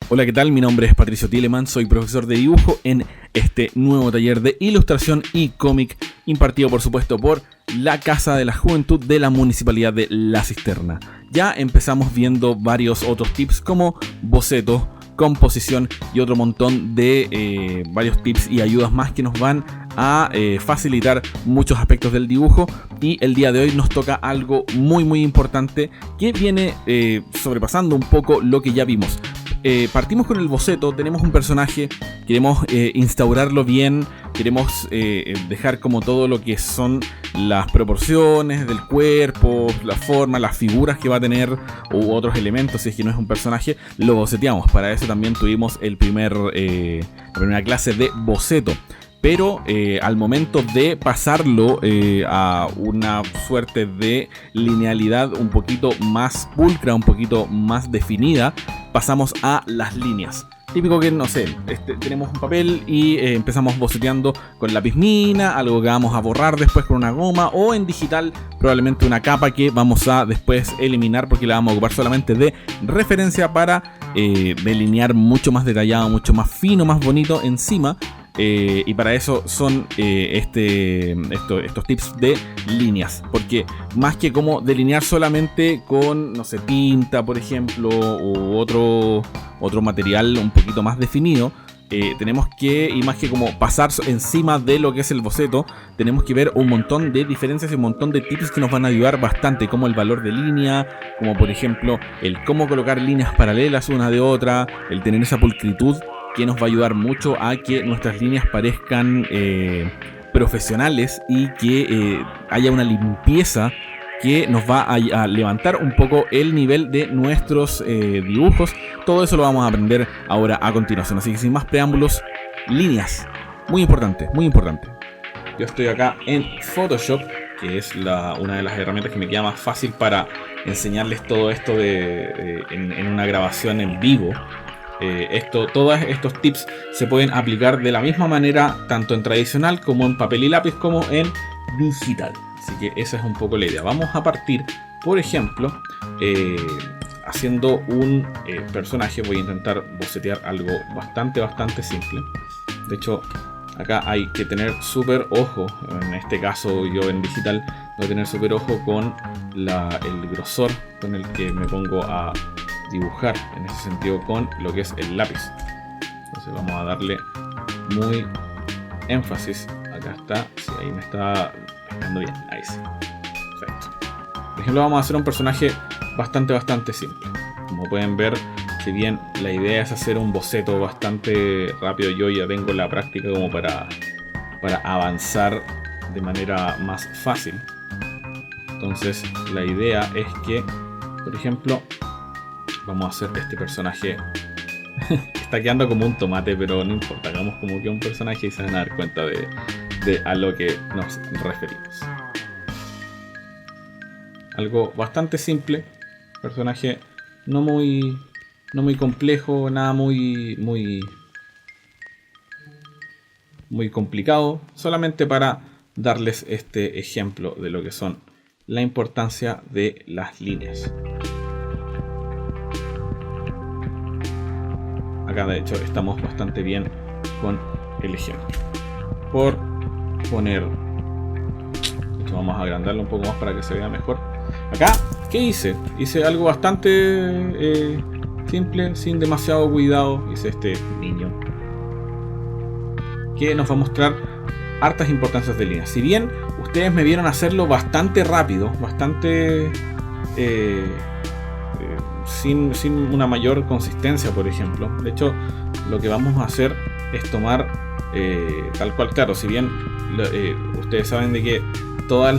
Hola, ¿qué tal? Mi nombre es Patricio Tieleman, soy profesor de dibujo en este nuevo taller de ilustración y cómic impartido por supuesto por la Casa de la Juventud de la Municipalidad de La Cisterna. Ya empezamos viendo varios otros tips como bocetos, composición y otro montón de varios tips y ayudas más que nos van a facilitar muchos aspectos del dibujo, y el día de hoy nos toca algo muy importante que viene sobrepasando un poco lo que ya vimos. Partimos con el boceto, tenemos un personaje, queremos instaurarlo bien, queremos dejar como todo lo que son las proporciones del cuerpo, la forma, las figuras que va a tener u otros elementos. Si es que no es un personaje, lo boceteamos. Para eso también tuvimos la primera clase de boceto. Pero al momento de pasarlo a una suerte de linealidad un poquito más pulcra, un poquito más definida, pasamos a las líneas. Típico que, no sé, tenemos un papel y empezamos boceteando con lápiz mina, algo que vamos a borrar después con una goma, o en digital probablemente una capa que vamos a después eliminar porque la vamos a ocupar solamente de referencia para delinear mucho más detallado, mucho más fino, más bonito encima. Y para eso son estos tips de líneas, porque más que como delinear solamente con, no sé, tinta por ejemplo, u otro material un poquito más definido, tenemos que, y más que como pasar encima de lo que es el boceto, tenemos que ver un montón de diferencias y un montón de tips que nos van a ayudar bastante, como el valor de línea, como por ejemplo el cómo colocar líneas paralelas una de otra, el tener esa pulcritud que nos va a ayudar mucho a que nuestras líneas parezcan profesionales y que haya una limpieza que nos va a levantar un poco el nivel de nuestros dibujos. Todo eso lo vamos a aprender ahora a continuación. Así que sin más preámbulos, líneas. Muy importante, muy importante. Yo estoy acá en Photoshop, que es una de las herramientas que me queda más fácil para enseñarles todo esto en una grabación en vivo. Todos estos tips se pueden aplicar de la misma manera tanto en tradicional como en papel y lápiz como en digital. Así que esa es un poco la idea. Vamos a partir, por ejemplo, haciendo un personaje. Voy a intentar bocetear algo bastante simple. De hecho, acá hay que tener súper ojo. En este caso yo en digital voy a tener súper ojo con el grosor con el que me pongo a dibujar, en ese sentido, con lo que es el lápiz. Entonces vamos a darle muy énfasis. Acá está, sí, ahí me está pescando bien, ahí sí. Perfecto. Por ejemplo, vamos a hacer un personaje bastante simple. Como pueden ver, si bien la idea es hacer un boceto bastante rápido, yo ya tengo la práctica como para avanzar de manera más fácil. Entonces la idea es que, por ejemplo, vamos a hacer este personaje. Está quedando como un tomate, pero no importa, hagamos como que un personaje y se van a dar cuenta de a lo que nos referimos. Algo bastante simple, personaje no muy complejo, nada muy complicado, solamente para darles este ejemplo de lo que son la importancia de las líneas. Acá de hecho estamos bastante bien con el ejemplo. Por poner, de hecho vamos a agrandarlo un poco más para que se vea mejor. Acá, ¿qué hice? Hice algo bastante simple, sin demasiado cuidado. Hice este niño que nos va a mostrar hartas importancias de líneas. Si bien ustedes me vieron hacerlo bastante rápido, bastante sin una mayor consistencia, por ejemplo. De hecho, lo que vamos a hacer es tomar tal cual, claro, si bien ustedes saben de que todos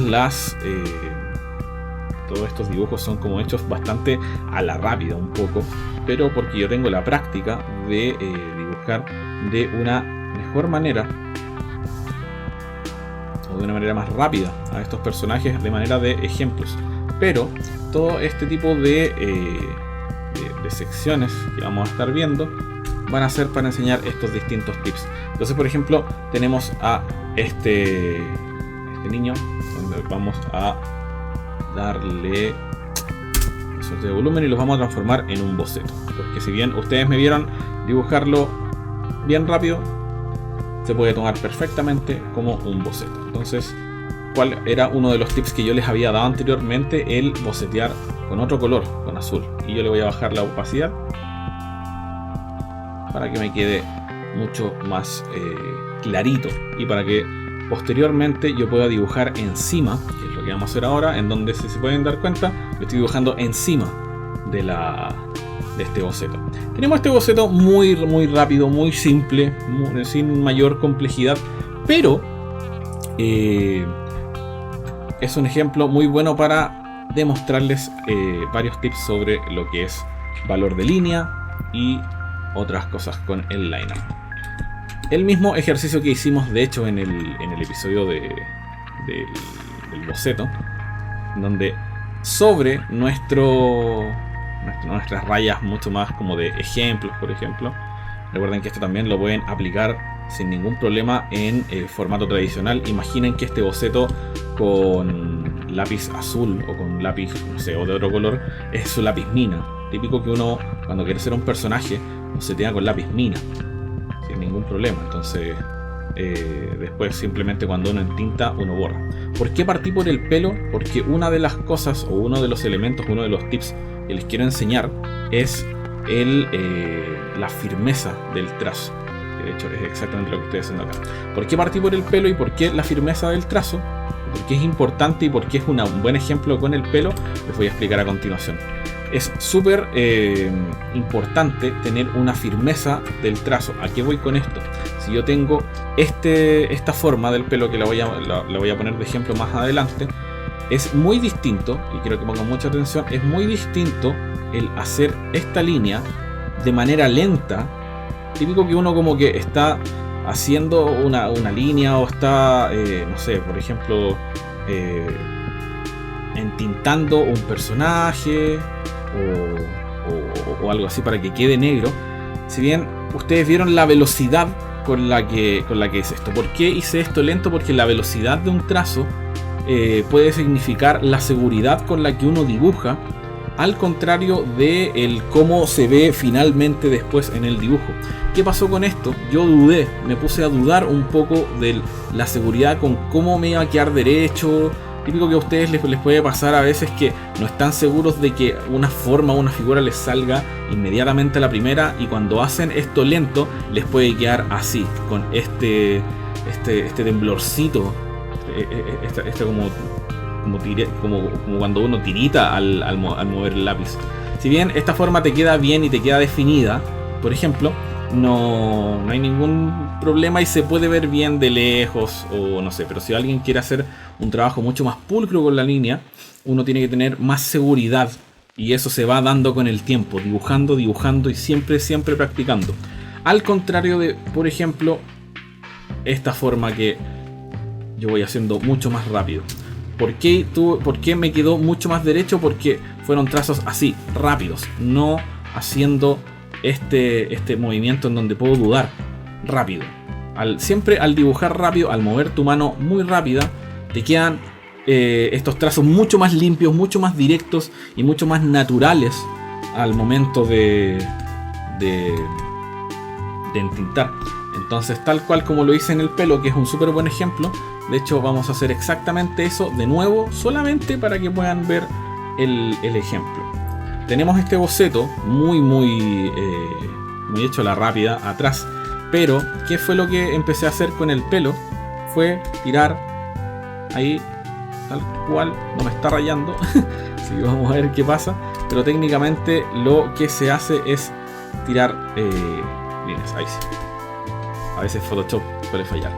estos dibujos son como hechos bastante a la rápida un poco, pero porque yo tengo la práctica de dibujar de una mejor manera, o de una manera más rápida a estos personajes de manera de ejemplos. Pero todo este tipo de secciones que vamos a estar viendo van a ser para enseñar estos distintos tips. Entonces, por ejemplo, tenemos a este niño, donde vamos a darle, no suerte de volumen y los vamos a transformar en un boceto. Porque si bien ustedes me vieron dibujarlo bien rápido, se puede tomar perfectamente como un boceto. Entonces, ¿cuál era uno de los tips que yo les había dado anteriormente? El bocetear con otro color, con azul. Y yo le voy a bajar la opacidad para que me quede mucho más clarito y para que posteriormente yo pueda dibujar encima, que es lo que vamos a hacer ahora, en donde, si se pueden dar cuenta, yo estoy dibujando encima de este boceto. Tenemos este boceto muy rápido, muy simple, sin mayor complejidad, pero es un ejemplo muy bueno para demostrarles varios tips sobre lo que es valor de línea y otras cosas con el liner. El mismo ejercicio que hicimos de hecho en el episodio del boceto, donde sobre nuestras rayas mucho más como de ejemplos, por ejemplo, recuerden que esto también lo pueden aplicar sin ningún problema en el formato tradicional. Imaginen que este boceto con lápiz azul o con lápiz, no sé, o de otro color, es su lápiz mina. Típico que uno, cuando quiere ser un personaje, bocetea con lápiz mina sin ningún problema. Entonces después simplemente cuando uno entinta, uno borra. ¿Por qué partí por el pelo? Porque una de las cosas o uno de los elementos, uno de los tips que les quiero enseñar es la firmeza del trazo. De hecho es exactamente lo que estoy haciendo acá. ¿Por qué partí por el pelo y por qué la firmeza del trazo? ¿Por qué es importante y por qué es un buen ejemplo con el pelo? Les voy a explicar a continuación. Es súper importante tener una firmeza del trazo. ¿A qué voy con esto? Si yo tengo esta forma del pelo, que la voy a poner de ejemplo más adelante, es muy distinto, y quiero que pongan mucha atención, es muy distinto el hacer esta línea de manera lenta. Típico que uno como que está haciendo una línea o está, no sé, por ejemplo, entintando un personaje o algo así para que quede negro. Si bien ustedes vieron la velocidad con la que es esto. ¿Por qué hice esto lento? Porque la velocidad de un trazo puede significar la seguridad con la que uno dibuja, al contrario de el cómo se ve finalmente después en el dibujo. ¿Qué pasó con esto? Yo dudé, me puse a dudar un poco de la seguridad con cómo me iba a quedar derecho. Típico que a ustedes les puede pasar a veces que no están seguros de que una forma o una figura les salga inmediatamente a la primera, y cuando hacen esto lento les puede quedar así, con este temblorcito, como cuando uno tirita al mover el lápiz. Si bien esta forma te queda bien y te queda definida, por ejemplo, no hay ningún problema y se puede ver bien de lejos o no sé, pero si alguien quiere hacer un trabajo mucho más pulcro con la línea, uno tiene que tener más seguridad, y eso se va dando con el tiempo, dibujando y siempre practicando. Al contrario de, por ejemplo, esta forma que yo voy haciendo mucho más rápido. ¿Por qué me quedó mucho más derecho? Porque fueron trazos así, rápidos, no haciendo este movimiento en donde puedo dudar. Rápido. Siempre al dibujar rápido, al mover tu mano muy rápida, te quedan estos trazos mucho más limpios, mucho más directos y mucho más naturales al momento de entintar. Entonces, tal cual como lo hice en el pelo, que es un súper buen ejemplo, de hecho vamos a hacer exactamente eso de nuevo, solamente para que puedan ver el ejemplo. Tenemos este boceto muy hecho a la rápida atrás, pero ¿qué fue lo que empecé a hacer con el pelo? Fue tirar ahí, tal cual, no me está rayando. Sí, vamos a ver qué pasa, pero técnicamente lo que se hace es tirar líneas, ahí sí. A veces Photoshop suele fallar.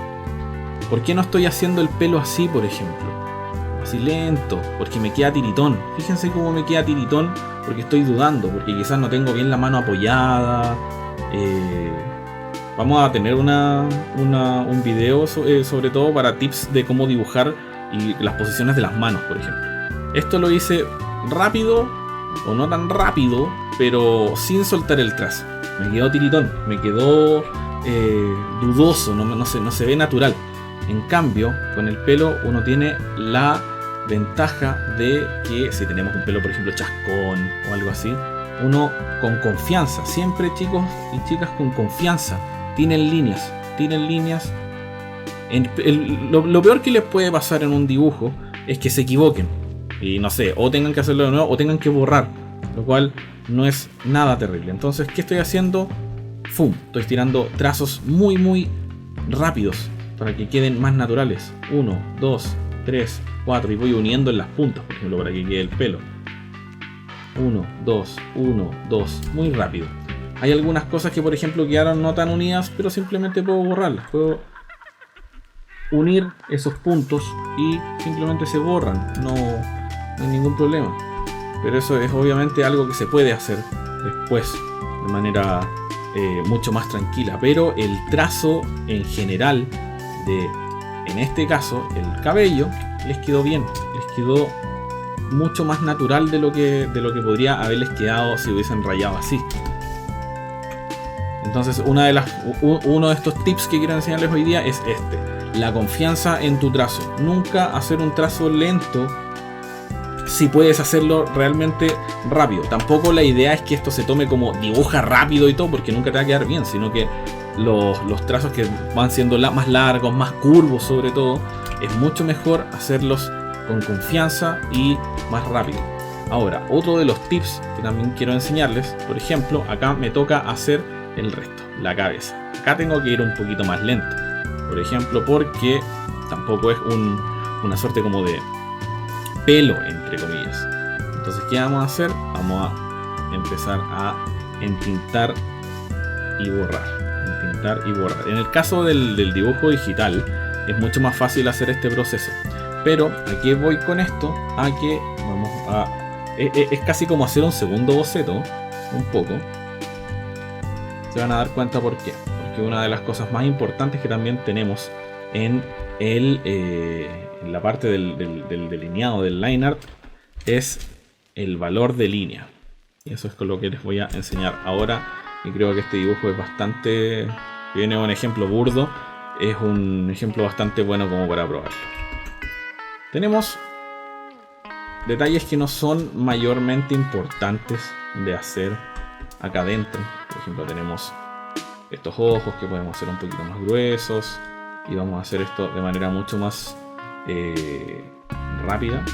¿Por qué no estoy haciendo el pelo así, por ejemplo? Así lento, porque me queda tiritón. Fíjense cómo me queda tiritón, porque estoy dudando, porque quizás no tengo bien la mano apoyada. Vamos a tener un video sobre todo para tips de cómo dibujar y las posiciones de las manos, por ejemplo. Esto lo hice rápido, o no tan rápido, pero sin soltar el trazo. Me quedó tiritón, me quedó dudoso, no se ve natural. En cambio, con el pelo uno tiene la ventaja de que si tenemos un pelo, por ejemplo, chascón o algo así, uno con confianza, siempre chicos y chicas con confianza, tienen líneas. Lo peor que les puede pasar en un dibujo es que se equivoquen y no sé, o tengan que hacerlo de nuevo o tengan que borrar, lo cual no es nada terrible. Entonces, ¿qué estoy haciendo? Estoy tirando trazos muy rápidos para que queden más naturales. 1, 2, 3, 4 y voy uniendo en las puntas, por ejemplo, para que quede el pelo. 1, 2, 1, 2, muy rápido. Hay algunas cosas que, por ejemplo, quedaron no tan unidas, pero simplemente puedo borrarlas. Puedo unir esos puntos y simplemente se borran. No hay ningún problema. Pero eso es obviamente algo que se puede hacer después de manera mucho más tranquila. Pero el trazo en general en este caso, el cabello, les quedó bien. Les quedó mucho más natural de lo que podría haberles quedado si hubiesen rayado así. Entonces uno de estos tips que quiero enseñarles hoy día es la confianza en tu trazo. Nunca hacer un trazo lento si puedes hacerlo realmente rápido. Tampoco la idea es que esto se tome como dibuja rápido y todo, porque nunca te va a quedar bien, sino que los trazos que van siendo más largos, más curvos sobre todo, es mucho mejor hacerlos con confianza y más rápido. Ahora, otro de los tips que también quiero enseñarles, por ejemplo, acá me toca hacer el resto, la cabeza. Acá tengo que ir un poquito más lento, por ejemplo, porque tampoco es una suerte como de pelo, entre comillas. Entonces, ¿qué vamos a hacer? Vamos a empezar a entintar y borrar. En el caso del dibujo digital es mucho más fácil hacer este proceso. Pero aquí voy con esto a que vamos a... Es casi como hacer un segundo boceto, un poco. Se van a dar cuenta por qué. Porque una de las cosas más importantes que también tenemos en la parte del delineado, del line art, es el valor de línea. Y eso es con lo que les voy a enseñar ahora. Y creo que este dibujo es bastante... Viene un ejemplo burdo. Es un ejemplo bastante bueno como para probarlo. Tenemos detalles que no son mayormente importantes de hacer acá adentro. Por ejemplo, tenemos estos ojos que podemos hacer un poquito más gruesos. Y vamos a hacer esto de manera mucho más rápida,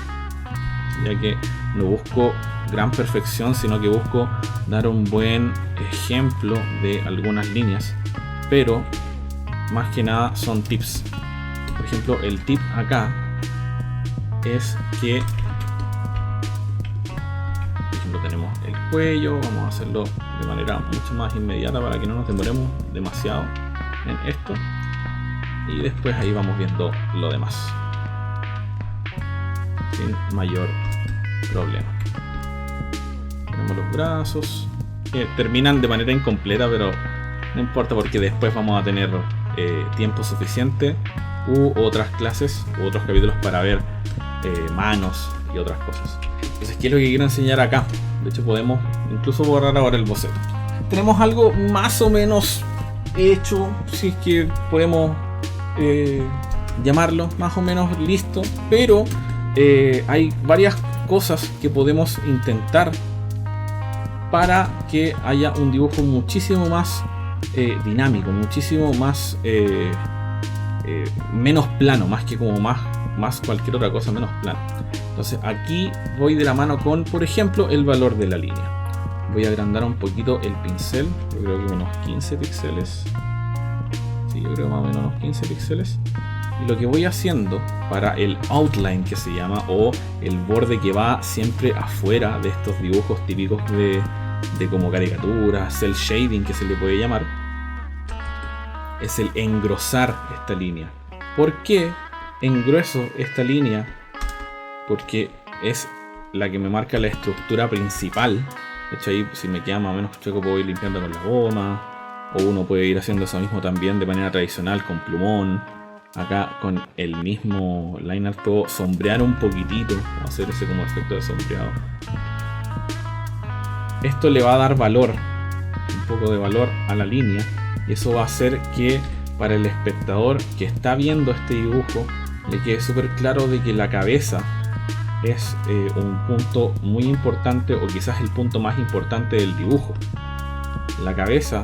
ya que no busco gran perfección, sino que busco dar un buen ejemplo de algunas líneas, pero más que nada son tips. Por ejemplo, el tip acá es que, por ejemplo, tenemos el cuello. Vamos a hacerlo de manera mucho más inmediata para que no nos demoremos demasiado en esto, y después ahí vamos viendo lo demás sin mayor problema. Tenemos los brazos que terminan de manera incompleta, pero no importa, porque después vamos a tener tiempo suficiente u otras clases u otros capítulos para ver manos y otras cosas. Entonces, ¿qué es lo que quiero enseñar acá? De hecho, podemos incluso borrar ahora el boceto. Tenemos algo más o menos hecho, si es que podemos llamarlo, más o menos listo, pero hay varias cosas que podemos intentar para que haya un dibujo muchísimo más dinámico, muchísimo más menos plano, más que como más cualquier otra cosa, menos plano. Entonces aquí voy de la mano con, por ejemplo, el valor de la línea. Voy a agrandar un poquito el pincel, yo creo que unos 15 píxeles. Sí, yo creo más o menos unos 15 píxeles. Y lo que voy haciendo para el outline, que se llama, o el borde que va siempre afuera de estos dibujos típicos de como caricatura, cel shading, que se le puede llamar, es el engrosar esta línea. ¿Por qué engrueso esta línea? Porque es la que me marca la estructura principal. De hecho, ahí si me queda más o menos chueco puedo ir limpiando con la goma, o uno puede ir haciendo eso mismo también de manera tradicional con plumón. Acá con el mismo line art puedo sombrear un poquitito, hacer ese como efecto de sombreado. Esto le va a dar valor, un poco de valor a la línea, y eso va a hacer que para el espectador que está viendo este dibujo le quede súper claro de que la cabeza es un punto muy importante, o quizás el punto más importante del dibujo. La cabeza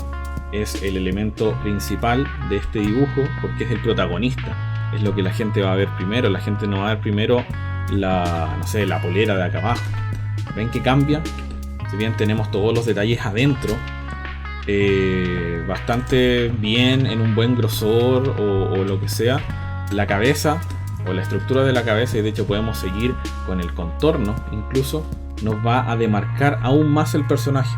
es el elemento principal de este dibujo porque es el protagonista, es lo que la gente va a ver primero. La gente no va a ver primero la polera de acá abajo. ¿Ven que cambia? Si bien tenemos todos los detalles adentro, bastante bien, en un buen grosor o lo que sea, la cabeza o la estructura de la cabeza, y de hecho podemos seguir con el contorno incluso, nos va a demarcar aún más el personaje.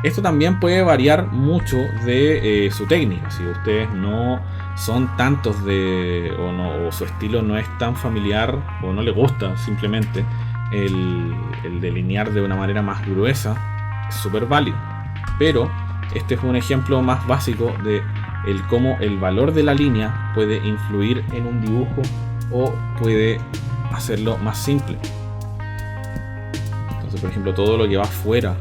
Esto también puede variar mucho de su técnica. Si ustedes no son tantos o su estilo no es tan familiar, o no le gusta simplemente el delinear de una manera más gruesa, es súper válido. Pero este es un ejemplo más básico de cómo el valor de la línea puede influir en un dibujo o puede hacerlo más simple. Entonces, por ejemplo, todo lo que va afuera,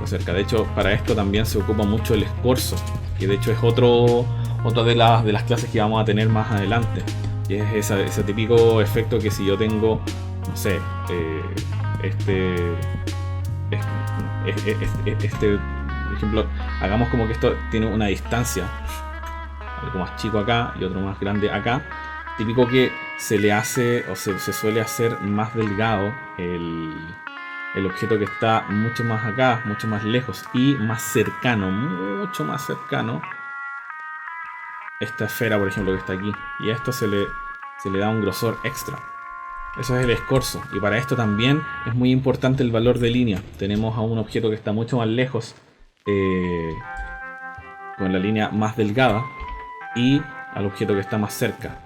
cerca. De hecho, para esto también se ocupa mucho el escorzo, que de hecho es otra de las clases que vamos a tener más adelante, que es ese típico efecto que si yo tengo, no sé, por ejemplo, hagamos como que esto tiene una distancia, algo más chico acá y otro más grande acá. Típico que se le hace o se suele hacer más delgado el objeto que está mucho más acá, mucho más lejos y más cercano, mucho más cercano. Esta esfera, por ejemplo, que está aquí, y a esto se le da un grosor extra. Eso es el escorzo, y para esto también es muy importante el valor de línea. Tenemos a un objeto que está mucho más lejos, con la línea más delgada, y al objeto que está más cerca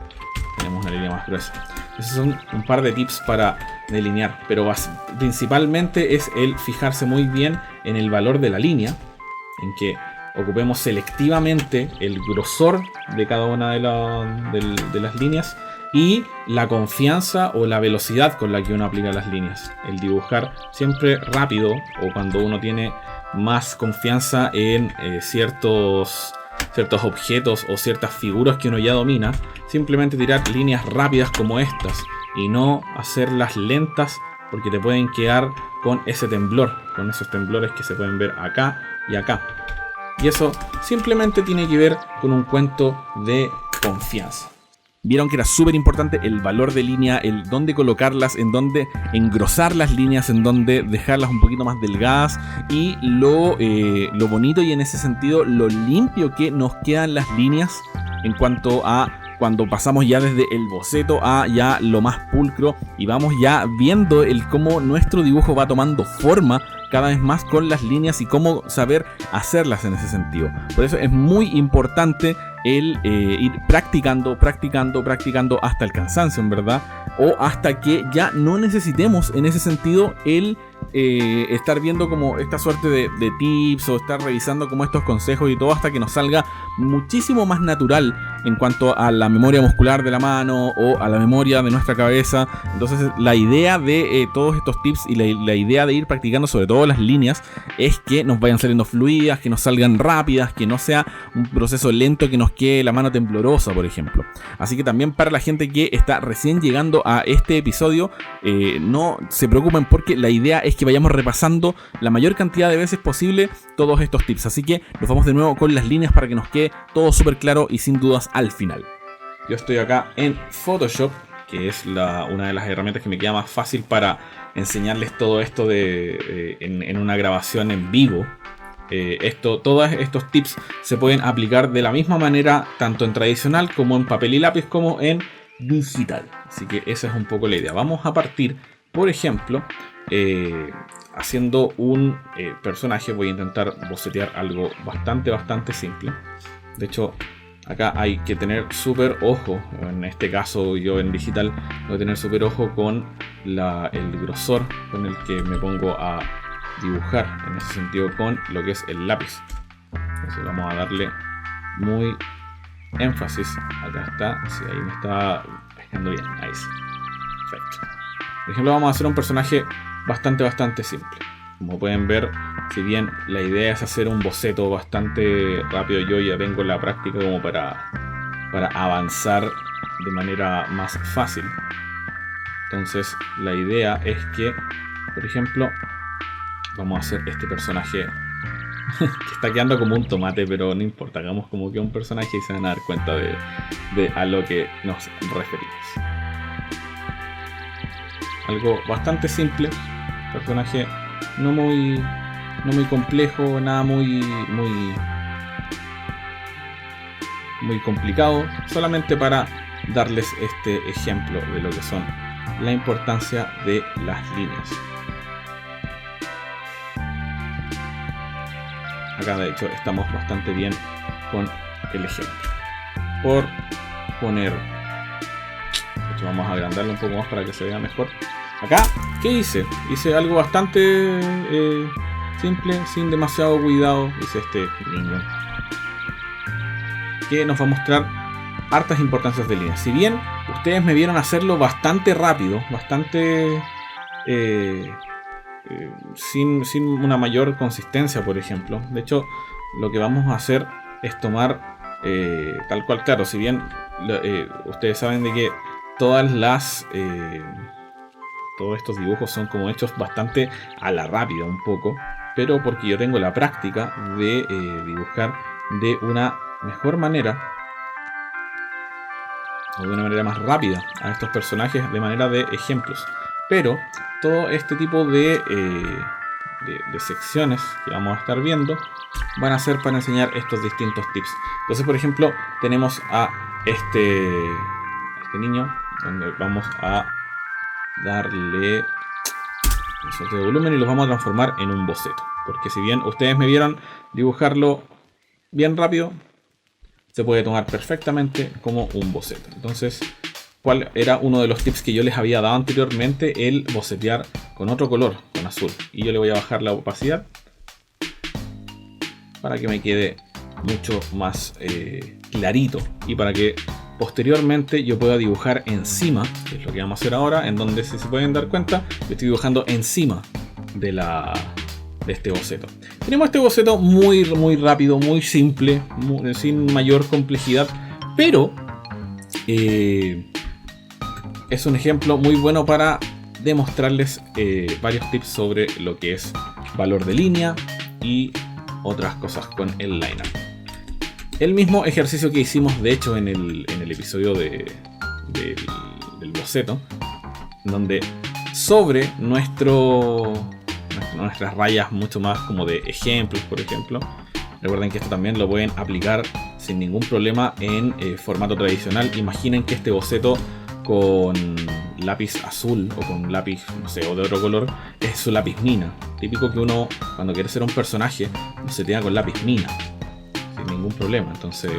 tenemos una línea más gruesa. Esos son un par de tips para delinear, pero principalmente es el fijarse muy bien en el valor de la línea, en que ocupemos selectivamente el grosor de cada una de las líneas y la confianza o la velocidad con la que uno aplica las líneas. El dibujar siempre rápido, o cuando uno tiene más confianza en ciertos objetos o ciertas figuras que uno ya domina, simplemente tirar líneas rápidas como estas y no hacerlas lentas, porque te pueden quedar con ese temblor, con esos temblores que se pueden ver acá y acá. Y eso simplemente tiene que ver con un cuento de confianza. Vieron que era súper importante el valor de línea, el dónde colocarlas, en dónde engrosar las líneas, en dónde dejarlas un poquito más delgadas, y lo bonito y en ese sentido lo limpio que nos quedan las líneas en cuanto a cuando pasamos ya desde el boceto a ya lo más pulcro y vamos ya viendo cómo nuestro dibujo va tomando forma cada vez más con las líneas y cómo saber hacerlas en ese sentido. Por eso es muy importante el ir practicando hasta el cansancio, en verdad, o hasta que ya no necesitemos en ese sentido el estar viendo como esta suerte de tips o estar revisando como estos consejos y todo, hasta que nos salga muchísimo más natural en cuanto a la memoria muscular de la mano o a la memoria de nuestra cabeza. Entonces la idea de todos estos tips y la idea de ir practicando sobre todo las líneas es que nos vayan saliendo fluidas, que nos salgan rápidas, que no sea un proceso lento que nos quede la mano temblorosa, por ejemplo. Así que también para la gente que está recién llegando a este episodio, no se preocupen, porque la idea es que vayamos repasando la mayor cantidad de veces posible todos estos tips. Así que nos vamos de nuevo con las líneas para que nos quede todo súper claro y sin dudas al final. Yo estoy acá en Photoshop, que es una de las herramientas que me queda más fácil para enseñarles todo esto en una grabación en vivo. Todos estos tips se pueden aplicar de la misma manera tanto en tradicional como en papel y lápiz como en digital. Así que esa es un poco la idea. Vamos a partir, por ejemplo, haciendo un personaje. Voy a intentar bocetear algo bastante simple. De hecho, acá hay que tener súper ojo. En este caso, yo en digital voy a tener súper ojo con el grosor con el que me pongo a dibujar, en ese sentido, con lo que es el lápiz. Entonces vamos a darle muy énfasis. Acá está, sí, ahí me está pescando bien, ahí sí, perfecto. Por ejemplo, vamos a hacer un personaje bastante simple. Como pueden ver, si bien la idea es hacer un boceto bastante rápido, yo ya vengo en la práctica como para avanzar de manera más fácil. Entonces la idea es que, por ejemplo, vamos a hacer este personaje que está quedando como un tomate, pero no importa, hagamos como que un personaje y se van a dar cuenta de a lo que nos referimos. Algo bastante simple, personaje no muy complejo, nada muy complicado, solamente para darles este ejemplo de lo que son la importancia de las líneas. Acá de hecho estamos bastante bien con el ejemplo. Por poner, de hecho vamos a agrandarlo un poco más para que se vea mejor. Acá, ¿qué hice? Hice algo bastante simple, sin demasiado cuidado. Hice este niño que nos va a mostrar hartas importancias de líneas. Si bien ustedes me vieron hacerlo bastante rápido, bastante sin una mayor consistencia, por ejemplo. De hecho, lo que vamos a hacer es tomar tal cual, claro, si bien ustedes saben de que todos estos dibujos son como hechos bastante a la rápida un poco, pero porque yo tengo la práctica de dibujar de una mejor manera o de una manera más rápida a estos personajes de manera de ejemplos. Pero todo este tipo de secciones que vamos a estar viendo van a ser para enseñar estos distintos tips. Entonces, por ejemplo, tenemos a este niño, donde vamos a darle un salto de volumen y los vamos a transformar en un boceto. Porque si bien ustedes me vieron dibujarlo bien rápido, se puede tomar perfectamente como un boceto. Entonces, ¿cuál era uno de los tips que yo les había dado anteriormente? El bocetear con otro color, con azul. Y yo le voy a bajar la opacidad para que me quede mucho más clarito y para que posteriormente yo pueda dibujar encima, que es lo que vamos a hacer ahora, en donde, si se pueden dar cuenta, yo estoy dibujando encima de este boceto. Tenemos este boceto muy rápido, muy simple, sin mayor complejidad, pero es un ejemplo muy bueno para demostrarles varios tips sobre lo que es valor de línea y otras cosas con el line art. El mismo ejercicio que hicimos de hecho en el episodio del boceto, donde sobre nuestras rayas mucho más como de ejemplos, por ejemplo, recuerden que esto también lo pueden aplicar sin ningún problema en formato tradicional. Imaginen que este boceto con lápiz azul o con lápiz, no sé, o de otro color, es su lápiz mina. Típico que uno, cuando quiere hacer un personaje, no se tenga con lápiz mina sin ningún problema. Entonces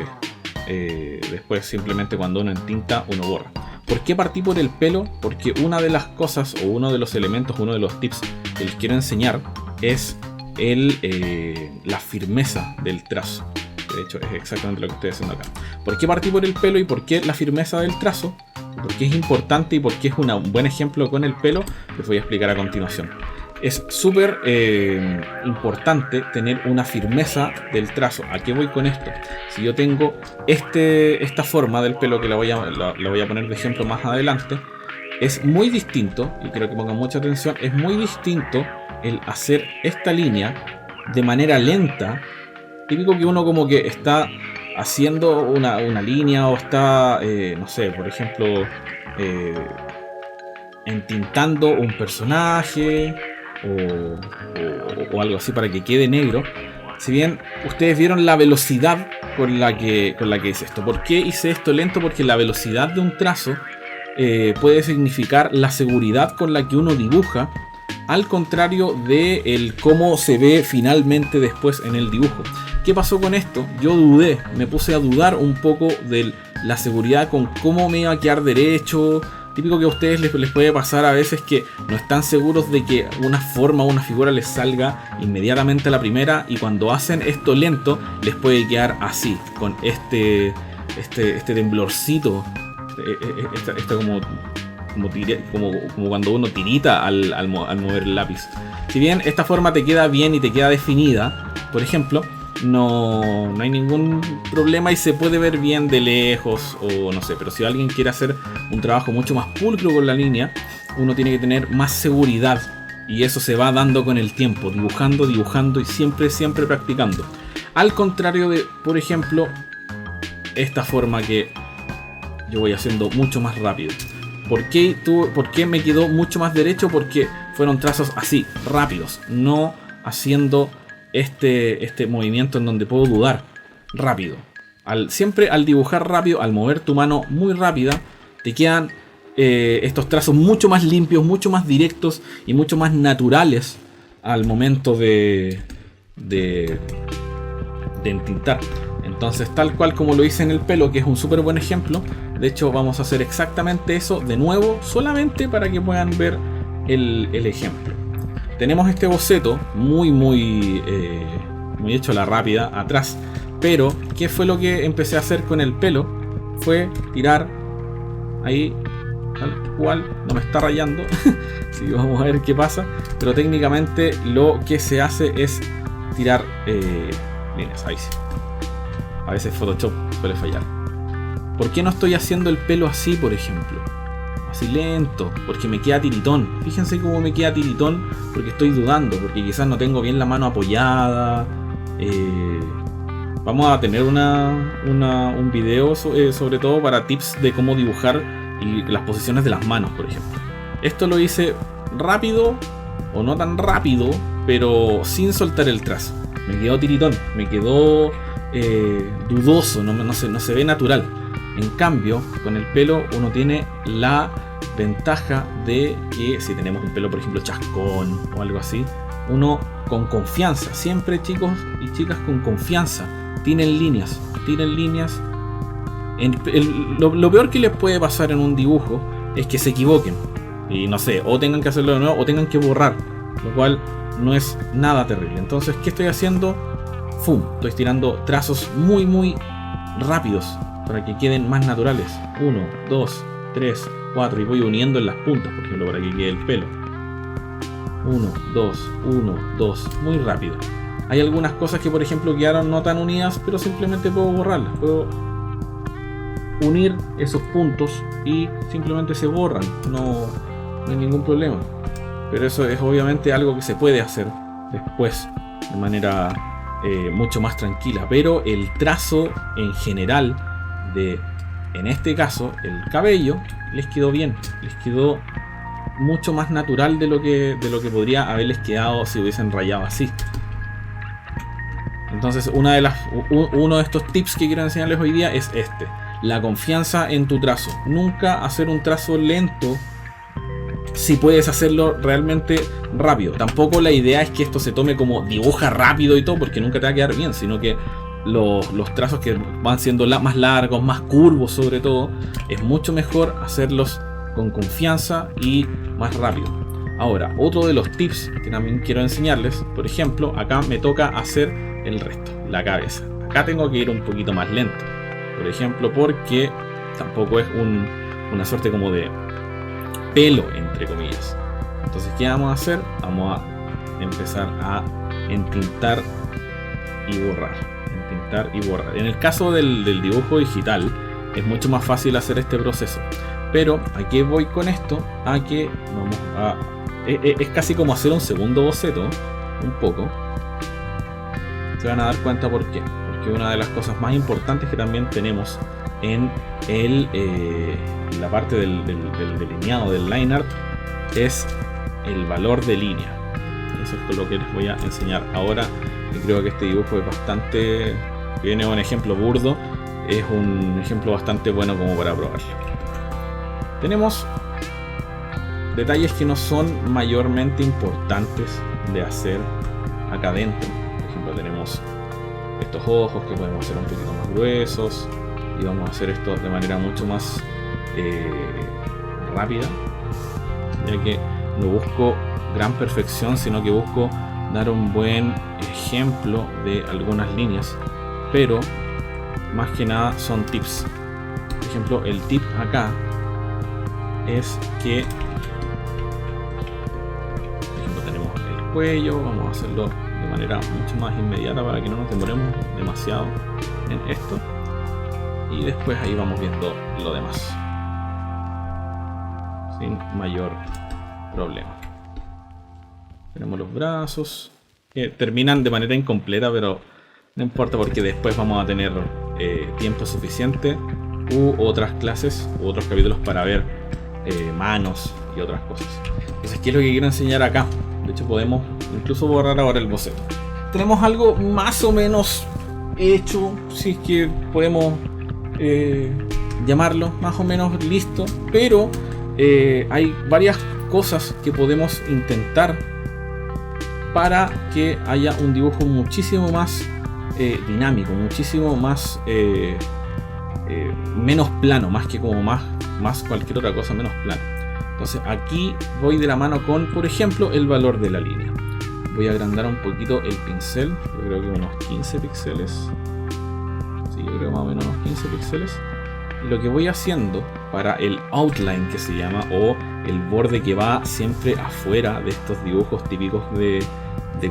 después simplemente cuando uno entinta, uno borra. ¿Por qué partí por el pelo? Porque una de las cosas o uno de los elementos, uno de los tips que les quiero enseñar es la firmeza del trazo. De hecho es exactamente lo que estoy haciendo acá. ¿Por qué partí por el pelo y por qué la firmeza del trazo? ¿Por qué es importante y por qué es un buen ejemplo con el pelo? Les voy a explicar a continuación. Es súper importante tener una firmeza del trazo. ¿A qué voy con esto? Si yo tengo esta forma del pelo, que la voy a poner de ejemplo más adelante, es muy distinto, y quiero que pongan mucha atención, es muy distinto el hacer esta línea de manera lenta. Típico que uno como que está haciendo una línea o está, no sé, por ejemplo, entintando un personaje o algo así para que quede negro. Si bien ustedes vieron la velocidad con la que hice esto. ¿Por qué hice esto lento? Porque la velocidad de un trazo puede significar la seguridad con la que uno dibuja, al contrario de el cómo se ve finalmente después en el dibujo. ¿Qué pasó con esto? Yo dudé, me puse a dudar un poco de la seguridad con cómo me iba a quedar derecho. Típico que a ustedes les puede pasar a veces que no están seguros de que una forma o una figura les salga inmediatamente a la primera, y cuando hacen esto lento les puede quedar así, con este temblorcito, como cuando uno tirita al mover el lápiz. Si bien esta forma te queda bien y te queda definida, por ejemplo, no hay ningún problema y se puede ver bien de lejos o no sé. Pero si alguien quiere hacer un trabajo mucho más pulcro con la línea, uno tiene que tener más seguridad, y eso se va dando con el tiempo, dibujando y siempre practicando. Al contrario de, por ejemplo, esta forma que yo voy haciendo mucho más rápido. ¿Por qué me quedó mucho más derecho? Porque fueron trazos así, rápidos, no haciendo este movimiento en donde puedo dudar. Rápido. Siempre al dibujar rápido, al mover tu mano muy rápida, te quedan estos trazos mucho más limpios, mucho más directos y mucho más naturales al momento de entintar. Entonces, tal cual como lo hice en el pelo, que es un súper buen ejemplo. De hecho, vamos a hacer exactamente eso de nuevo, solamente para que puedan ver el ejemplo. Tenemos este boceto muy hecho a la rápida atrás. Pero, ¿qué fue lo que empecé a hacer con el pelo? Fue tirar ahí, tal cual, no me está rayando. Sí, vamos a ver qué pasa. Pero técnicamente lo que se hace es tirar líneas, ahí sí. A veces Photoshop suele fallar. ¿Por qué no estoy haciendo el pelo así, por ejemplo? Así lento, porque me queda tiritón. Fíjense cómo me queda tiritón, porque estoy dudando, porque quizás no tengo bien la mano apoyada. Vamos a tener un video sobre todo para tips de cómo dibujar y las posiciones de las manos, por ejemplo. Esto lo hice rápido, o no tan rápido, pero sin soltar el trazo. Me quedó tiritón, me quedó dudoso, no se ve natural. En cambio, con el pelo uno tiene la ventaja de que si tenemos un pelo, por ejemplo, chascón o algo así, uno con confianza, siempre chicos y chicas con confianza, tienen líneas. Lo peor que les puede pasar en un dibujo es que se equivoquen y no sé, o tengan que hacerlo de nuevo o tengan que borrar, lo cual no es nada terrible. Entonces, ¿qué estoy haciendo? Estoy tirando trazos muy rápidos para que queden más naturales. 1, 2, 3, 4 y voy uniendo en las puntas, por ejemplo, para que quede el pelo. 1, 2, 1, 2, muy rápido. Hay algunas cosas que, por ejemplo, quedaron no tan unidas, pero simplemente puedo borrarlas. Puedo unir esos puntos y simplemente se borran. No hay ningún problema. Pero eso es obviamente algo que se puede hacer después de manera mucho más tranquila. Pero el trazo en general en este caso, el cabello, les quedó bien. Les quedó mucho más natural de lo que podría haberles quedado si hubiesen rayado así. Entonces, uno de estos tips que quiero enseñarles hoy día es la confianza en tu trazo. Nunca hacer un trazo lento si puedes hacerlo realmente rápido. Tampoco la idea es que esto se tome como dibuja rápido y todo, porque nunca te va a quedar bien, sino que los trazos que van siendo más largos, más curvos sobre todo, es mucho mejor hacerlos con confianza y más rápido. Ahora, otro de los tips que también quiero enseñarles, por ejemplo, acá me toca hacer el resto, la cabeza. Acá tengo que ir un poquito más lento, por ejemplo, porque tampoco es una suerte como de pelo, entre comillas. Entonces, ¿qué vamos a hacer? Vamos a empezar a entintar y borrar. En el caso del dibujo digital es mucho más fácil hacer este proceso. Pero ¿a qué voy con esto? A que vamos a... Es casi como hacer un segundo boceto, un poco. Se van a dar cuenta por qué. Porque una de las cosas más importantes que también tenemos en la parte del delineado, del line art, es el valor de línea. Eso es lo que les voy a enseñar ahora. Y creo que este dibujo es bastante... Viene un ejemplo burdo. Es un ejemplo bastante bueno como para probarlo. Tenemos detalles que no son mayormente importantes de hacer acá adentro. Por ejemplo, tenemos estos ojos que podemos hacer un poquito más gruesos. Y vamos a hacer esto de manera mucho más rápida, ya que no busco gran perfección, sino que busco dar un buen ejemplo de algunas líneas, pero más que nada son tips. Por ejemplo, el tip acá es que, por ejemplo, tenemos el cuello, vamos a hacerlo de manera mucho más inmediata para que no nos demoremos demasiado en esto. Y después ahí vamos viendo lo demás sin mayor problema. Tenemos los brazos que terminan de manera incompleta, pero no importa porque después vamos a tener tiempo suficiente u otras clases u otros capítulos para ver manos y otras cosas. Entonces, ¿qué es lo que quiero enseñar acá? De hecho, podemos incluso borrar ahora el boceto. Tenemos algo más o menos hecho, si es que podemos llamarlo, más o menos listo, pero hay varias cosas que podemos intentar para que haya un dibujo muchísimo más dinámico, muchísimo más menos plano, más que como más cualquier otra cosa, menos plano. Entonces aquí voy de la mano con, por ejemplo, el valor de la línea. Voy a agrandar un poquito el pincel, yo creo que unos 15 píxeles. Sí, yo creo más o menos unos 15 píxeles. Y lo que voy haciendo para el outline, que se llama, o el borde que va siempre afuera de estos dibujos típicos de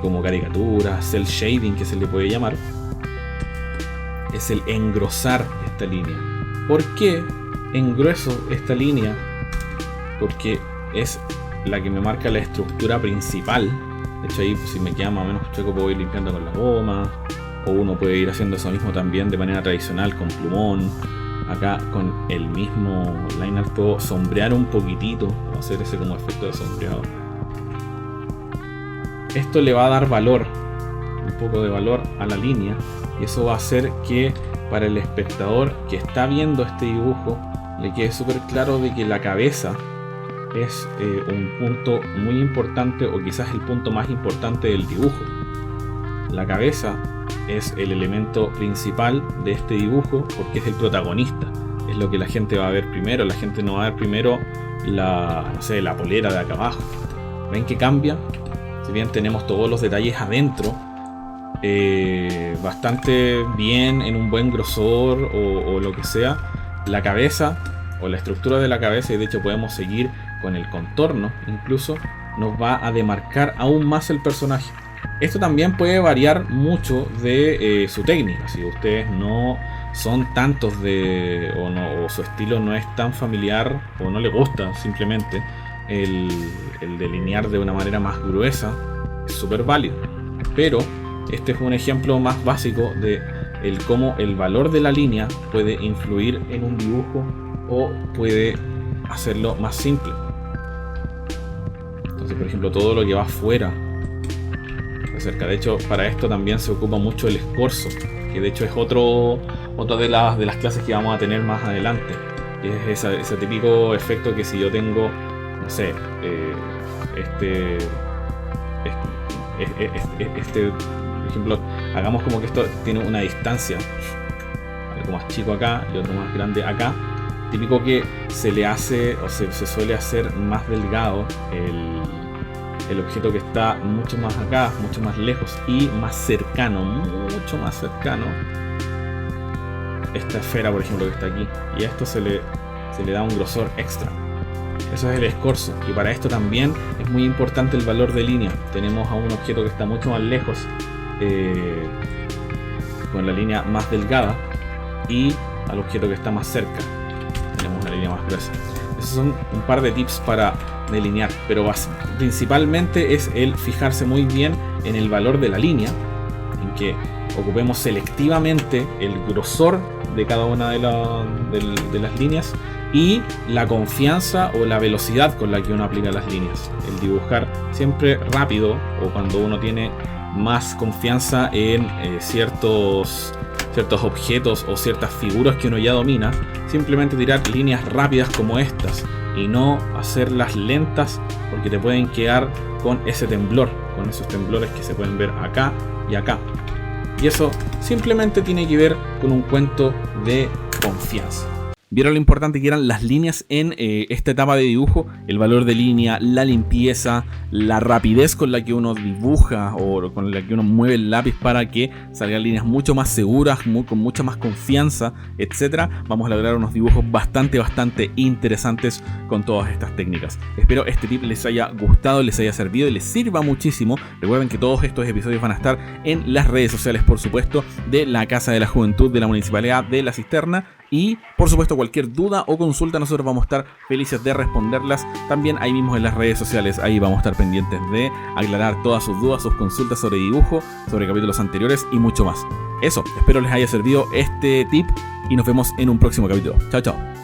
como caricatura, cel shading que se le puede llamar, es el engrosar esta línea. ¿Por qué engrueso esta línea? Porque es la que me marca la estructura principal. De hecho ahí, si me queda más o menos chueco, puedo ir limpiando con la goma, o uno puede ir haciendo eso mismo también de manera tradicional con plumón. Acá con el mismo line art puedo sombrear un poquitito, hacer ese como efecto de sombreado. Esto le va a dar valor, un poco de valor a la línea, y eso va a hacer que para el espectador que está viendo este dibujo le quede súper claro de que la cabeza es un punto muy importante, o quizás el punto más importante del dibujo. La cabeza es el elemento principal de este dibujo porque es el protagonista, es lo que la gente va a ver primero. La gente no va a ver primero la polera de acá abajo. ¿Ven que cambia? Si bien tenemos todos los detalles adentro, bastante bien, en un buen grosor o lo que sea, la cabeza o la estructura de la cabeza, y de hecho podemos seguir con el contorno incluso, nos va a demarcar aún más el personaje. Esto también puede variar mucho de su técnica. Si ustedes no son tantos o su estilo no es tan familiar, o no le gusta simplemente el delinear de una manera más gruesa, es súper válido. Pero este es un ejemplo más básico de cómo el valor de la línea puede influir en un dibujo o puede hacerlo más simple. Entonces, por ejemplo, todo lo que va afuera, de hecho, para esto también se ocupa mucho el escorzo, que de hecho es otra de las clases que vamos a tener más adelante. Es ese típico efecto que si yo tengo, no sé, por ejemplo, hagamos como que esto tiene una distancia, algo más chico acá y otro más grande acá. Típico que se le hace, o se suele hacer más delgado el objeto que está mucho más acá, mucho más lejos y más cercano, mucho más cercano. Esta esfera, por ejemplo, que está aquí, y a esto se le da un grosor extra. Eso es el escorzo, y para esto también es muy importante el valor de línea. Tenemos a un objeto que está mucho más lejos, con la línea más delgada, y al objeto que está más cerca tenemos una línea más gruesa. Esos son un par de tips para delinear, pero principalmente es el fijarse muy bien en el valor de la línea, en que ocupemos selectivamente el grosor de cada una de las líneas y la confianza o la velocidad con la que uno aplica las líneas. El dibujar siempre rápido, o cuando uno tiene más confianza en ciertos objetos o ciertas figuras que uno ya domina, simplemente tirar líneas rápidas como estas y no hacerlas lentas, porque te pueden quedar con ese temblor, con esos temblores que se pueden ver acá y acá. Y eso simplemente tiene que ver con un cuento de confianza. vieron lo importante que eran las líneas en esta etapa de dibujo, el valor de línea, la limpieza, la rapidez con la que uno dibuja o con la que uno mueve el lápiz para que salgan líneas mucho más seguras, con mucha más confianza, etcétera. Vamos a lograr unos dibujos bastante interesantes con todas estas técnicas. Espero este tip les haya gustado, les haya servido y les sirva muchísimo. Recuerden que todos estos episodios van a estar en las redes sociales, por supuesto, de la Casa de la Juventud de la Municipalidad de La Cisterna. Y por supuesto cualquier duda o consulta nosotros vamos a estar felices de responderlas también ahí mismo en las redes sociales. Ahí vamos a estar pendientes de aclarar todas sus dudas, sus consultas sobre dibujo, sobre capítulos anteriores y mucho más. Eso, espero les haya servido este tip y nos vemos en un próximo capítulo. Chao, chao.